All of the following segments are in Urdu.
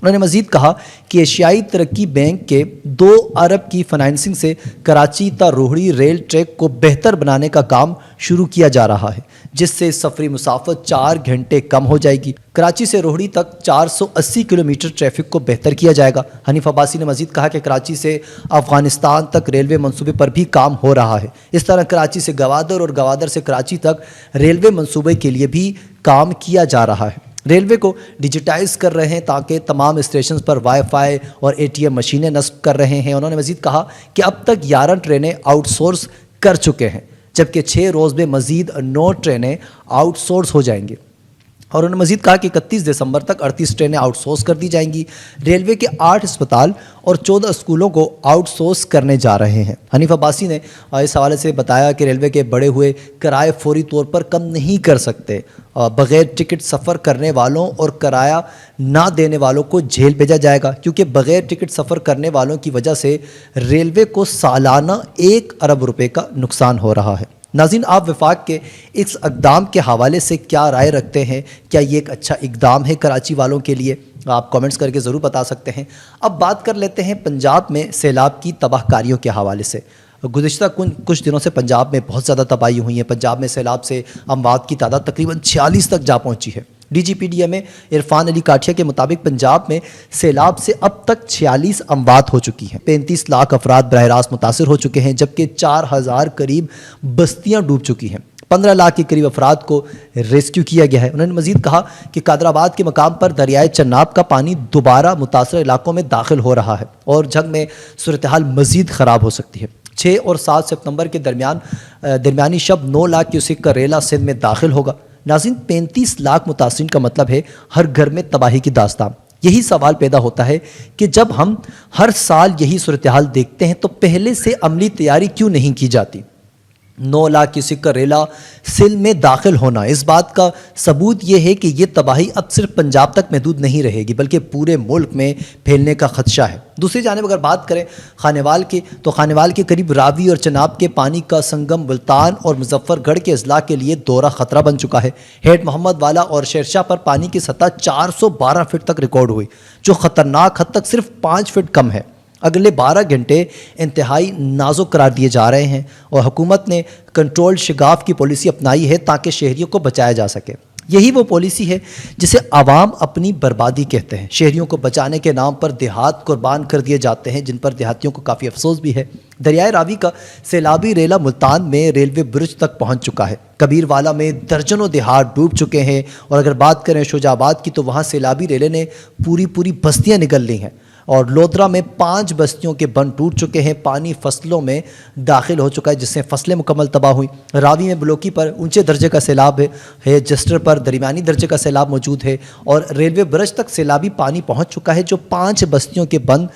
انہوں نے مزید کہا کہ ایشیائی ترقی بینک کے 2 ارب کی فائنینسنگ سے کراچی تا روہڑی ریل ٹریک کو بہتر بنانے کا کام شروع کیا جا رہا ہے، جس سے سفری مسافت 4 گھنٹے کم ہو جائے گی۔ کراچی سے روہڑی تک 480 کلومیٹر ٹریفک کو بہتر کیا جائے گا۔ حنیف عباسی نے مزید کہا کہ کراچی سے افغانستان تک ریلوے منصوبے پر بھی کام ہو رہا ہے۔ اس طرح کراچی سے گوادر اور گوادر سے کراچی تک ریلوے منصوبے کے لیے بھی کام کیا جا رہا ہے۔ ریلوے کو ڈیجیٹائز کر رہے ہیں تاکہ تمام اسٹیشنز پر وائی فائی اور ATM مشینیں نصب کر رہے ہیں۔ انہوں نے مزید کہا کہ اب تک 11 ٹرینیں آؤٹ سورس کر چکے ہیں، جبکہ 6 روز میں مزید 9 ٹرینیں آؤٹ سورس ہو جائیں گی۔ اور انہوں نے مزید کہا کہ 31 دسمبر تک 38 ٹرینیں آؤٹ سورس کر دی جائیں گی۔ ریلوے کے 8 اسپتال اور 14 اسکولوں کو آؤٹ سورس کرنے جا رہے ہیں۔ حنیف عباسی نے اس حوالے سے بتایا کہ ریلوے کے بڑھے ہوئے کرائے فوری طور پر کم نہیں کر سکتے۔ بغیر ٹکٹ سفر کرنے والوں اور کرایہ نہ دینے والوں کو جیل بھیجا جائے گا، کیونکہ بغیر ٹکٹ سفر کرنے والوں کی وجہ سے ریلوے کو سالانہ 1 ارب روپے کا نقصان ہو رہا ہے۔ ناظرین، آپ وفاق کے اس اقدام کے حوالے سے کیا رائے رکھتے ہیں؟ کیا یہ ایک اچھا اقدام ہے کراچی والوں کے لیے؟ آپ کامنٹس کر کے ضرور بتا سکتے ہیں۔ اب بات کر لیتے ہیں پنجاب میں سیلاب کی تباہ کاریوں کے حوالے سے۔ گزشتہ کچھ دنوں سے پنجاب میں بہت زیادہ تباہی ہوئی ہے۔ پنجاب میں سیلاب سے اموات کی تعداد تقریباً 46 تک جا پہنچی ہے۔ DGPDM عرفان علی کاٹھیا کے مطابق پنجاب میں سیلاب سے اب تک 46 اموات ہو چکی ہیں۔ 35 لاکھ افراد براہ راست متاثر ہو چکے ہیں، جبکہ 4000 قریب بستیاں ڈوب چکی ہیں۔ 15 لاکھ کے قریب افراد کو ریسکیو کیا گیا ہے۔ انہوں نے مزید کہا کہ قادر آباد کے مقام پر دریائے چناب کا پانی دوبارہ متاثرہ علاقوں میں داخل ہو رہا ہے اور جنگ میں صورتحال مزید خراب ہو سکتی ہے۔ 6 اور 7 ستمبر کے درمیانی شب 9 لاکھ کیوسک کا ریلا سندھ میں داخل ہوگا۔ ناظرین، 35 لاکھ متاثرین کا مطلب ہے ہر گھر میں تباہی کی داستان۔ یہی سوال پیدا ہوتا ہے کہ جب ہم ہر سال یہی صورتحال دیکھتے ہیں تو پہلے سے عملی تیاری کیوں نہیں کی جاتی؟ 9 لاکھ کیوسک کا ریلا سندھ میں داخل ہونا اس بات کا ثبوت یہ ہے کہ یہ تباہی اب صرف پنجاب تک محدود نہیں رہے گی، بلکہ پورے ملک میں پھیلنے کا خدشہ ہے۔ دوسری جانب اگر بات کریں خانیوال کی، تو خانیوال کے قریب راوی اور چناب کے پانی کا سنگم ملتان اور مظفر گڑھ کے اضلاع کے لیے دورہ خطرہ بن چکا ہے۔ ہیڈ محمد والا اور شیرشاہ پر پانی کی سطح 412 فٹ تک ریکارڈ ہوئی، جو خطرناک حد تک صرف 5 فٹ کم ہے۔ اگلے 12 گھنٹے انتہائی نازک قرار دیے جا رہے ہیں اور حکومت نے کنٹرول شگاف کی پالیسی اپنائی ہے تاکہ شہریوں کو بچایا جا سکے۔ یہی وہ پالیسی ہے جسے عوام اپنی بربادی کہتے ہیں۔ شہریوں کو بچانے کے نام پر دیہات قربان کر دیے جاتے ہیں، جن پر دیہاتیوں کو کافی افسوس بھی ہے۔ دریائے راوی کا سیلابی ریلا ملتان میں ریلوے برج تک پہنچ چکا ہے۔ کبیر والا میں درجنوں دیہات ڈوب چکے ہیں، اور اگر بات کریں شجاع آباد کی تو وہاں سیلابی ریلے نے پوری بستیاں نگل لی ہیں، اور لودرا میں 5 بستیوں کے بند ٹوٹ چکے ہیں۔ پانی فصلوں میں داخل ہو چکا ہے، جس سے فصلیں مکمل تباہ ہوئیں۔ راوی میں بلوکی پر اونچے درجے کا سیلاب ہے، جسٹر پر درمیانی درجے کا سیلاب موجود ہے، اور ریلوے برج تک سیلابی پانی پہنچ چکا ہے، جو 5 بستیوں کے بند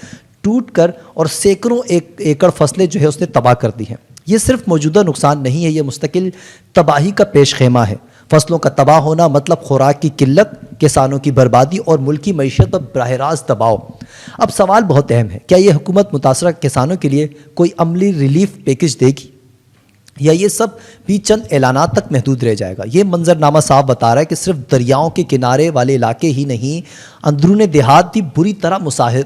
ٹوٹ کر اور سینکڑوں ایکڑ فصلیں جو ہے اس نے تباہ کر دی ہیں۔ یہ صرف موجودہ نقصان نہیں ہے، یہ مستقل تباہی کا پیش خیمہ ہے۔ فصلوں کا تباہ ہونا مطلب خوراک کی قلت، کسانوں کی بربادی اور ملکی معیشت پر براہ راست دباؤ۔ اب سوال بہت اہم ہے، کیا یہ حکومت متاثرہ کسانوں کے لیے کوئی عملی ریلیف پیکج دے گی، یا یہ سب بھی چند اعلانات تک محدود رہ جائے گا؟ یہ منظرنامہ صاف بتا رہا ہے کہ صرف دریاؤں کے کنارے والے علاقے ہی نہیں، اندرون دیہات بھی بری طرح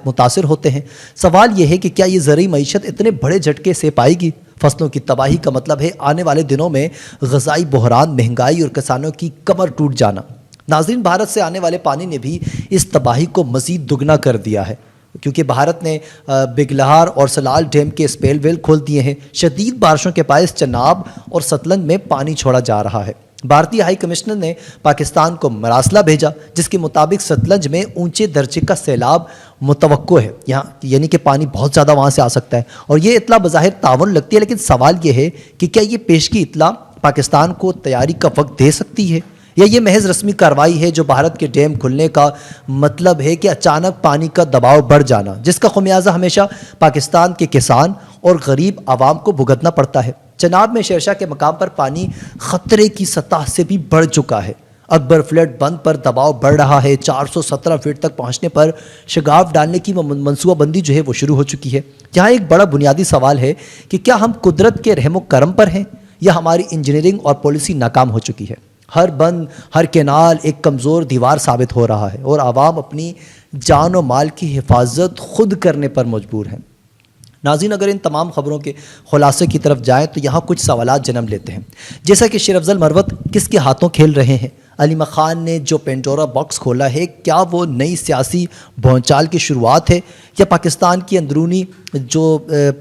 متاثر ہوتے ہیں۔ سوال یہ ہے کہ کیا یہ زرعی معیشت اتنے بڑے جھٹکے سے پائے گی؟ فصلوں کی تباہی کا مطلب ہے آنے والے دنوں میں غذائی بحران، مہنگائی اور کسانوں کی کمر ٹوٹ جانا۔ ناظرین، بھارت سے آنے والے پانی نے بھی اس تباہی کو مزید دگنا کر دیا ہے، کیونکہ بھارت نے بگلہار اور سلال ڈیم کے اسپیل ویل کھول دیے ہیں۔ شدید بارشوں کے باعث چناب اور ستلج میں پانی چھوڑا جا رہا ہے۔ بھارتی ہائی کمشنر نے پاکستان کو مراسلہ بھیجا، جس کے مطابق ستلج میں اونچے درجے کا سیلاب متوقع ہے، یہاں یعنی کہ پانی بہت زیادہ وہاں سے آ سکتا ہے، اور یہ اطلاع بظاہر تعاون لگتی ہے، لیکن سوال یہ ہے کہ کیا یہ پیشگی اطلاع پاکستان کو تیاری کا وقت دے سکتی ہے، یا یہ محض رسمی کارروائی ہے جو بھارت کے ڈیم کھلنے کا مطلب ہے کہ اچانک پانی کا دباؤ بڑھ جانا، جس کا خمیازہ ہمیشہ پاکستان کے کسان اور غریب عوام کو بھگتنا پڑتا ہے۔ چناب میں شیرشاہ کے مقام پر پانی خطرے کی سطح سے بھی بڑھ چکا ہے۔ اکبر فلڈ بند پر دباؤ بڑھ رہا ہے۔ 417 فٹ تک پہنچنے پر شگاف ڈالنے کی منصوبہ بندی جو ہے وہ شروع ہو چکی ہے۔ یہاں ایک بڑا بنیادی سوال ہے کہ کیا ہم قدرت کے رحم و کرم پر ہیں، یا ہماری انجینئرنگ اور پالیسی ناکام ہو چکی ہے؟ ہر بند، ہر کینال ایک کمزور دیوار ثابت ہو رہا ہے، اور عوام اپنی جان و مال کی حفاظت خود کرنے پر مجبور ہیں۔ ناظرین، اگر ان تمام خبروں کے خلاصے کی طرف جائیں تو یہاں کچھ سوالات جنم لیتے ہیں، جیسا کہ شیر افضل مروت کس کے ہاتھوں کھیل رہے ہیں؟ علی مخان نے جو پینڈورا باکس کھولا ہے، کیا وہ نئی سیاسی بھونچال کی شروعات ہے یا پاکستان کی اندرونی جو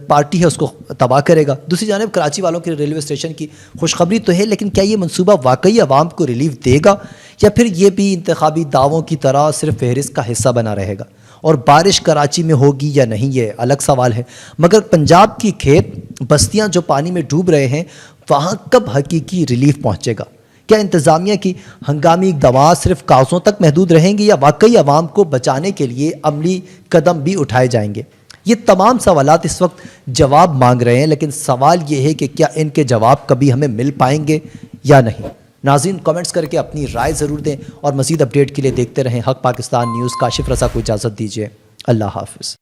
پارٹی ہے اس کو تباہ کرے گا؟ دوسری جانب کراچی والوں کے ریلوے اسٹیشن کی خوشخبری تو ہے، لیکن کیا یہ منصوبہ واقعی عوام کو ریلیف دے گا یا پھر یہ بھی انتخابی دعووں کی طرح صرف فہرست کا حصہ بنا رہے گا؟ اور بارش کراچی میں ہوگی یا نہیں یہ الگ سوال ہے، مگر پنجاب کی کھیت بستیاں جو پانی میں ڈوب رہے ہیں وہاں کب حقیقی ریلیف پہنچے گا؟ کیا انتظامیہ کی ہنگامی اقدامات صرف کاغذوں تک محدود رہیں گے یا واقعی عوام کو بچانے کے لیے عملی قدم بھی اٹھائے جائیں گے؟ یہ تمام سوالات اس وقت جواب مانگ رہے ہیں، لیکن سوال یہ ہے کہ کیا ان کے جواب کبھی ہمیں مل پائیں گے یا نہیں؟ ناظرین، کمنٹس کر کے اپنی رائے ضرور دیں اور مزید اپڈیٹ کے لیے دیکھتے رہیں حق پاکستان نیوز۔ کاشف رضا کو اجازت دیجیے، اللہ حافظ۔